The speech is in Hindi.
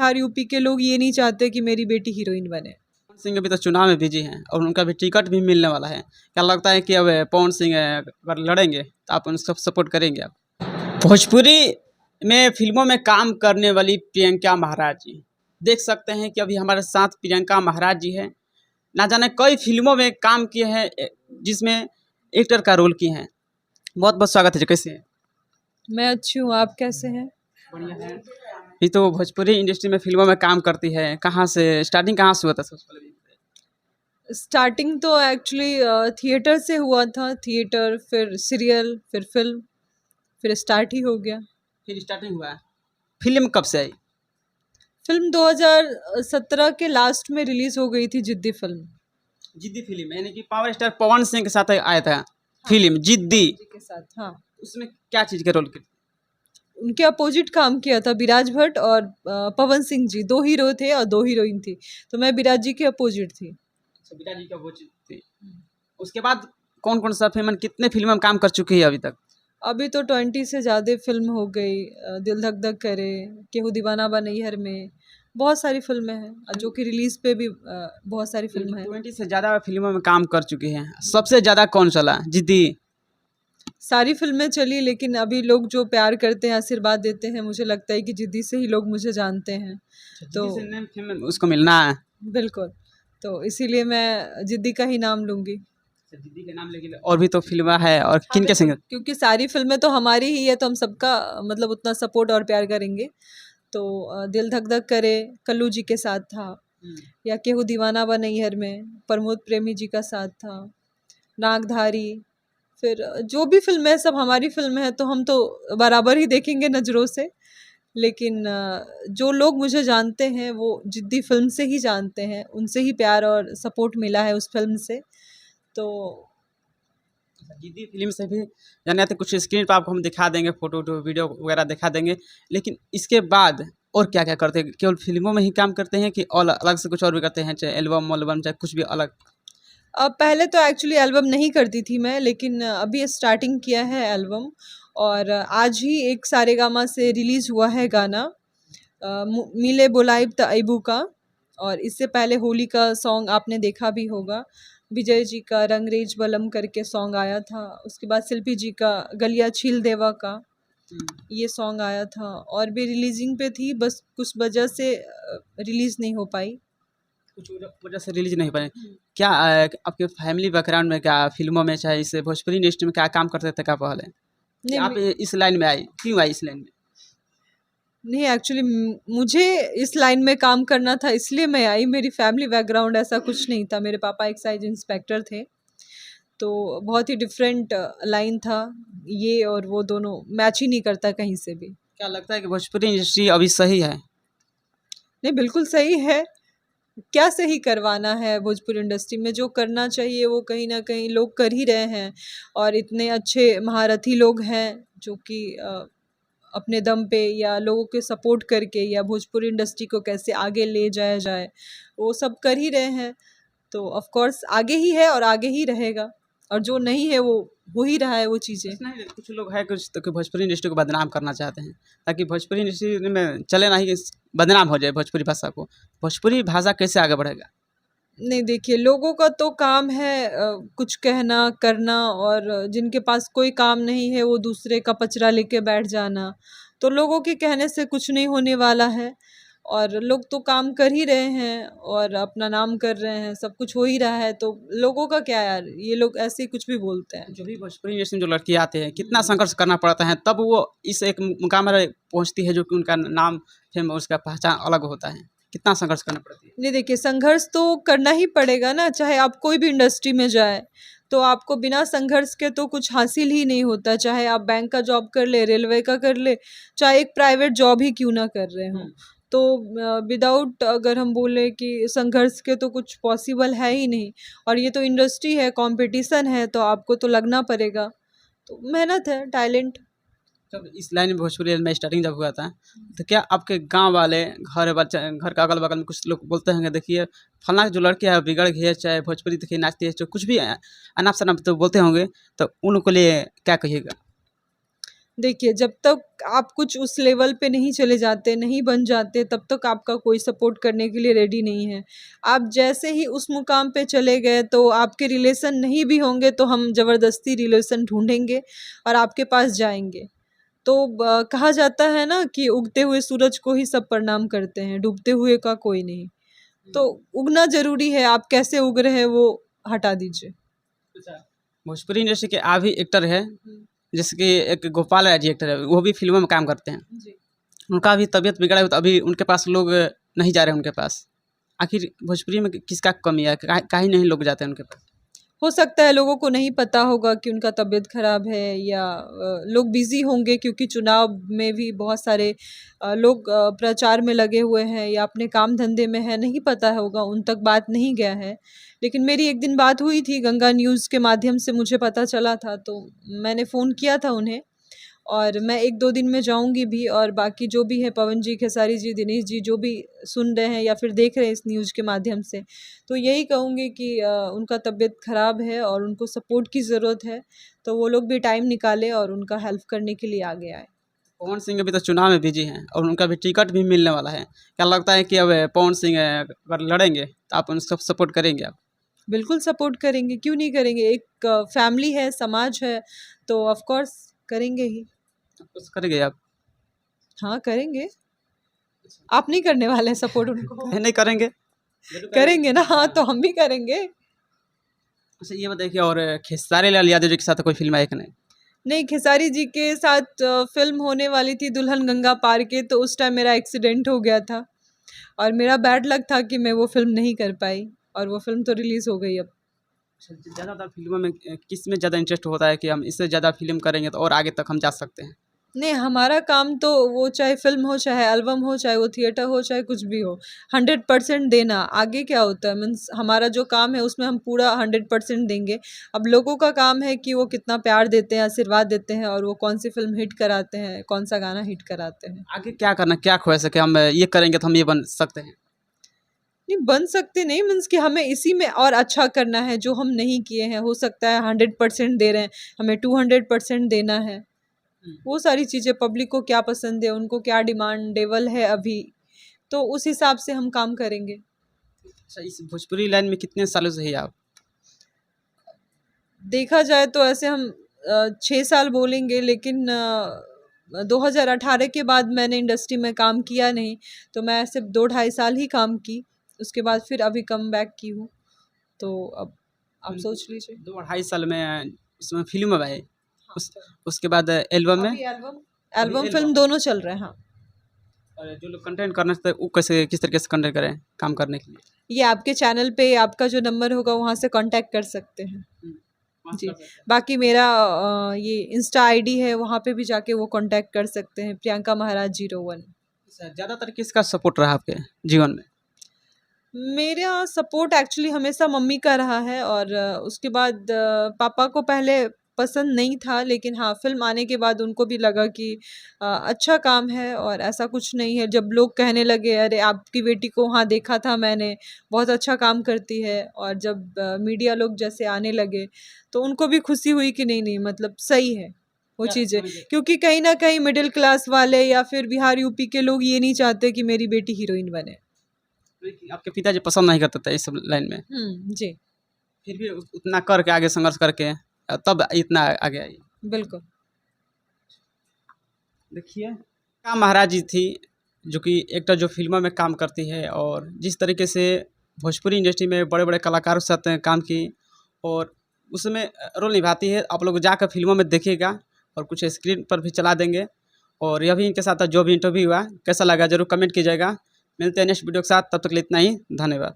बिहार यूपी के लोग ये नहीं चाहते कि मेरी बेटी हीरोइन बने। पवन सिंह अभी तो चुनाव में बिजी हैं और उनका भी टिकट भी मिलने वाला है। क्या लगता है कि अब पवन सिंह अगर लड़ेंगे तो आप उनको सपोर्ट करेंगे आप? भोजपुरी में फिल्मों में काम करने वाली प्रियंका महाराज जी, देख सकते हैं कि अभी हमारे साथ प्रियंका महाराज जी हैं। ना जाने कई फिल्मों में काम किए हैं, जिसमें एक्टर का रोल किए हैं। बहुत बहुत स्वागत है जी, कैसे हैं? मैं अच्छी हूँ, आप कैसे हैं? बढ़िया है। ये तो भोजपुरी इंडस्ट्री में फिल्मों में काम करती है, कहाँ से स्टार्टिंग कहाँ से हुआ था सबसे पहले? स्टार्टिंग तो एक्चुअली थिएटर से हुआ था, थिएटर फिर सीरियल फिर फिल्म, फिर स्टार्ट ही हो गया। फिर स्टार्टिंग हुआ है। फिल्म कब से आई? फिल्म 2017 के लास्ट में रिलीज हो गई थी, जिद्दी फिल्म। जिद्दी फिल्म यानी कि पावर स्टार पवन सिंह के साथ आया था फिल्म जिद्दी। जी के साथ, हाँ। उसमें क्या चीज़ का रोल किया? उनके अपोजिट काम किया था विराज भट्ट और पवन सिंह जी, दो हीरो थे और दो हीरोइन थी, तो मैं विराज जी के अपोजिट थी। अच्छा, बिटा जी का वो चीज़ थी। उसके बाद कौन कौन सा फिल्म, कितने फिल्म में काम कर चुकी है अभी तक? अभी तो 20 से ज़्यादा फिल्म हो गई। दिल धक धक करे, केहू दीवाना बा नैहर में, बहुत सारी फिल्में हैं और जो कि रिलीज पे भी बहुत सारी फिल्म है। 20 से ज़्यादा फिल्मों में काम कर चुकी हैं। सबसे ज़्यादा कौन चला? जिद्दी। सारी फिल्में चली, लेकिन अभी लोग जो प्यार करते हैं, आशीर्वाद देते हैं, मुझे लगता है कि जिद्दी से ही लोग मुझे जानते हैं। तो जिद्दी से name फिल्म उसको मिलना है। बिल्कुल, तो इसीलिए मैं जिद्दी का ही नाम लूँगी। जिद्दी के नाम लेके और भी तो फिल्म है, और किन के सिंगर? क्योंकि सारी फिल्में तो हमारी ही है, तो हम सबका मतलब उतना सपोर्ट और प्यार करेंगे। तो दिल धक धक करे कल्लू जी के साथ था, या केहू दीवाना बा नैहर में प्रमोद प्रेमी जी का साथ था, नागधारी, फिर जो भी फिल्में हैं सब हमारी फिल्में हैं, तो हम तो बराबर ही देखेंगे नज़रों से। लेकिन जो लोग मुझे जानते हैं वो जिद्दी फिल्म से ही जानते हैं, उनसे ही प्यार और सपोर्ट मिला है उस फिल्म से। तो जिद्दी फिल्म से भी जाने आते, कुछ स्क्रीन पर आपको हम दिखा देंगे, फोटो वोटो वीडियो वगैरह दिखा देंगे। लेकिन इसके बाद और क्या क्या करते हैं? केवल फिल्मों में ही काम करते हैं कि और अलग से कुछ और भी करते हैं, चाहे एल्बम वल्बम चाहे कुछ भी अलग? पहले तो एक्चुअली एल्बम नहीं करती थी मैं, लेकिन अभी स्टार्टिंग किया है एल्बम। और आज ही एक सारेगामा से रिलीज़ हुआ है गाना, मिले बुलाइब त अइबू का। और इससे पहले होली का सॉन्ग आपने देखा भी होगा, विजय जी का रंगरेज बलम करके सॉन्ग आया था। उसके बाद शिल्पी जी का गलिया छील देवा का ये सॉन्ग आया था, और भी रिलीजिंग पे थी, बस कुछ वजह से रिलीज़ नहीं हो पाई। कुछ वजह से रिलीज नहीं पाए। क्या आपके फैमिली बैकग्राउंड में क्या फिल्मों में चाहे इस भोजपुरी इंडस्ट्री में क्या काम करते थे क्या पहले? कि नहीं आप इस लाइन में आई, क्यों आई इस लाइन में? नहीं, एक्चुअली मुझे इस लाइन में काम करना था, इसलिए मैं आई। मेरी फैमिली बैकग्राउंड ऐसा कुछ नहीं था। मेरे पापा एक्साइज इंस्पेक्टर थे, तो बहुत ही डिफरेंट लाइन था ये, और वो दोनों मैच ही नहीं करता कहीं से भी। क्या लगता है कि भोजपुरी इंडस्ट्री अभी सही है? नहीं, बिल्कुल सही है। क्या सही करवाना है भोजपुरी इंडस्ट्री में? जो करना चाहिए वो कहीं ना कहीं लोग कर ही रहे हैं, और इतने अच्छे महारथी लोग हैं जो कि अपने दम पे या लोगों के सपोर्ट करके या भोजपुरी इंडस्ट्री को कैसे आगे ले जाया जाए, वो सब कर ही रहे हैं। तो ऑफ कोर्स आगे ही है और आगे ही रहेगा, और जो नहीं है वो हो ही रहा है वो चीज़ें। नहीं, कुछ लोग है कुछ तो कि भोजपुरी इंडस्ट्री को बदनाम करना चाहते हैं, ताकि भोजपुरी इंडस्ट्री में चले ना ही, बदनाम हो जाए भोजपुरी भाषा को। भोजपुरी भाषा कैसे आगे बढ़ेगा? नहीं, देखिए, लोगों का तो काम है कुछ कहना करना, और जिनके पास कोई काम नहीं है वो दूसरे का पचरा लेके बैठ जाना। तो लोगों के कहने से कुछ नहीं होने वाला है, और लोग तो काम कर ही रहे हैं और अपना नाम कर रहे हैं, सब कुछ हो ही रहा है, तो लोगों का क्या यार, ये लोग ऐसे ही कुछ भी बोलते हैं। जो भी भोजपुरी इंडस्ट्री में जो लड़की आते हैं, कितना संघर्ष करना पड़ता है तब वो इस एक मुकाम में पहुंचती है, जो कि उनका नाम फेम उसका पहचान अलग होता है। कितना संघर्ष करना पड़ती है? नहीं, देखिए, संघर्ष तो करना ही पड़ेगा ना, चाहे आप कोई भी इंडस्ट्री में जाए, तो आपको बिना संघर्ष के तो कुछ हासिल ही नहीं होता। चाहे आप बैंक का जॉब कर ले, रेलवे का कर ले, चाहे एक प्राइवेट जॉब ही क्यों ना कर रहे हों। तो विदाउट, अगर हम बोले कि संघर्ष के, तो कुछ पॉसिबल है ही नहीं। और ये तो इंडस्ट्री है, कंपटीशन है, तो आपको तो लगना पड़ेगा। तो मेहनत है, टैलेंट। जब इस लाइन में भोजपुरी में स्टार्टिंग जब हुआ था, तो क्या आपके गांव वाले, घर का अगल बगल में कुछ लोग बोलते होंगे, देखिए फलाना जो लड़की है बिगड़ गई है, चाहे भोजपुरी देखिए नाचती है, जो कुछ भी अनाप शनाप तो बोलते होंगे, तो उनको लिए क्या कहिएगा? देखिए, जब तक आप कुछ उस लेवल पे नहीं चले जाते, नहीं बन जाते, तब तक आपका कोई सपोर्ट करने के लिए रेडी नहीं है। आप जैसे ही उस मुकाम पे चले गए, तो आपके रिलेशन नहीं भी होंगे, तो हम ज़बरदस्ती रिलेशन ढूँढेंगे और आपके पास जाएँगे। तो कहा जाता है ना कि उगते हुए सूरज को ही सब प्रणाम करते हैं, डूबते हुए का कोई नहीं। तो उगना ज़रूरी है, आप कैसे उग रहे हैं, वो हटा दीजिए। भोजपुरी इंडस्ट्री के आप ही एक्टर है, जैसे कि एक गोपाल राय जी एक्टर है, वो भी फिल्मों में काम करते हैं। जी। उनका अभी तबीयत बिगड़ा है, तो अभी उनके पास लोग नहीं जा रहे उनके पास। आखिर भोजपुरी में किसका कमी है, काहे नहीं लोग जाते हैं उनके पास? हो सकता है लोगों को नहीं पता होगा कि उनका तबीयत ख़राब है, या लोग बिज़ी होंगे क्योंकि चुनाव में भी बहुत सारे लोग प्रचार में लगे हुए हैं या अपने काम धंधे में हैं, नहीं पता होगा, उन तक बात नहीं गया है। लेकिन मेरी एक दिन बात हुई थी, गंगा न्यूज़ के माध्यम से मुझे पता चला था, तो मैंने फ़ोन किया था उन्हें, और मैं 1-2 दिन में जाऊँगी भी, और बाकी जो भी है, पवन जी, खेसारी जी, दिनेश जी, जो भी सुन रहे हैं या फिर देख रहे हैं इस न्यूज़ के माध्यम से, तो यही कहूँगी कि उनका तबीयत ख़राब है और उनको सपोर्ट की ज़रूरत है, तो वो लोग भी टाइम निकालें और उनका हेल्प करने के लिए आगे आएँ। पवन सिंह अभी तो चुनाव में बिजी हैं और उनका भी टिकट भी मिलने वाला है। क्या लगता है कि अब पवन सिंह अगर लड़ेंगे, तो आप उनको सपोर्ट करेंगे आप? बिल्कुल सपोर्ट करेंगे, क्यों नहीं करेंगे? एक फैमिली है, समाज है, तो ऑफ़ कोर्स करेंगे ही। कुछ करेंगे आप? हाँ, करेंगे। आप नहीं करने वाले हैं सपोर्ट उनको? काहे नहीं करेंगे? करेंगे ना, हाँ, तो हम भी करेंगे। अच्छा ये बताइए कि और खेसारी लाल यादव जी के साथ कोई फिल्म है कि नहीं? नहीं, खेसारी जी के साथ फ़िल्म होने वाली थी दुल्हन गंगा पार के, तो उस टाइम मेरा एक्सीडेंट हो गया था और मेरा बैड लक था कि मैं वो फ़िल्म नहीं कर पाई, और वो फ़िल्म तो रिलीज़ हो गई अब। ज़्यादातर फिल्मों में किस में ज़्यादा इंटरेस्ट होता है कि हम इससे ज़्यादा फिल्म करेंगे तो और आगे तक हम जा सकते हैं? नहीं, हमारा काम तो वो चाहे फ़िल्म हो, चाहे एल्बम हो, चाहे वो थिएटर हो, चाहे कुछ भी हो, 100% देना। आगे क्या होता है, मीन्स हमारा जो काम है उसमें हम पूरा 100% देंगे। अब लोगों का काम है कि वो कितना प्यार देते हैं, आशीर्वाद देते हैं, और वो कौन-सी फ़िल्म हिट कराते हैं, कौन-सा गाना हिट कराते हैं। आगे क्या करना, क्या ख्वाहिश है कि हम ये करेंगे तो हम ये बन सकते हैं? नहीं, बन सकते नहीं, मीन्स कि हमें इसी में और अच्छा करना है जो हम नहीं किए हैं। हो सकता है 100% दे रहे हैं, हमें 200% देना है। वो सारी चीज़ें, पब्लिक को क्या पसंद है, उनको क्या डिमांडेबल है अभी, तो उस हिसाब से हम काम करेंगे। अच्छा इस भोजपुरी लाइन में कितने सालों से हैं आप? देखा जाए तो ऐसे हम 6 साल बोलेंगे, लेकिन 2018 के बाद मैंने इंडस्ट्री में काम किया नहीं, तो मैं सिर्फ 2 ढाई साल ही काम की, उसके बाद फिर अभी कमबैक की हूँ। तो अब आप सोच लीजिए। 2 ढाई साल में उसमें फिल्म में आए, हाँ, उस उसके बाद एल्बम में? अभी एल्बम अभी एल्बम एल्बम। फ़िल्म दोनों चल रहे हैं, हाँ। और जो लोग कंटेंट करना चाहते हैं वो कैसे किस तरीके से कंटेंट करें काम करने के लिए? ये आपके चैनल पे आपका जो नंबर होगा वहाँ से कॉन्टैक्ट कर सकते हैं। वहाँ जी, कर सकते हैं। बाकी मेरा ये इंस्टा आईडी है, वहाँ पे भी जाके वो कॉन्टैक्ट कर सकते हैं, प्रियंका महाराज 01। अच्छा, ज़्यादातर किसका सपोर्ट रहा आपके जीवन में? मेरा सपोर्ट एक्चुअली हमेशा मम्मी का रहा है, और उसके बाद पापा को पहले पसंद नहीं था, लेकिन हाँ, फ़िल्म आने के बाद उनको भी लगा कि अच्छा काम है और ऐसा कुछ नहीं है। जब लोग कहने लगे, अरे आपकी बेटी को वहाँ देखा था मैंने, बहुत अच्छा काम करती है, और जब मीडिया लोग जैसे आने लगे, तो उनको भी खुशी हुई कि नहीं, नहीं, मतलब सही है वो क्या चीज़ें। समझे? क्योंकि कहीं न कहीं मिडल क्लास वाले या फिर बिहार, यूपी के लोग ये नहीं चाहते कि मेरी बेटी हीरोइन बने। आपके पिताजी पसंद नहीं करते थे इस सब लाइन में, जी, फिर भी उतना करके आगे संघर्ष करके तब इतना आगे आई। बिल्कुल। देखिए का महाराज जी थी, जो कि एक्टर जो फिल्मों में काम करती है और जिस तरीके से भोजपुरी इंडस्ट्री में बड़े बड़े कलाकारों के साथ काम की और उसमें रोल निभाती है। आप लोग जाकर फिल्मों में देखिएगा और कुछ स्क्रीन पर भी चला देंगे। और यह भी इनके साथ जो भी इंटरव्यू हुआ कैसा लगा जरूर कमेंट कीजिएगा। मिलते हैं नेक्स्ट वीडियो के साथ, तब तक के लिए इतना ही, धन्यवाद।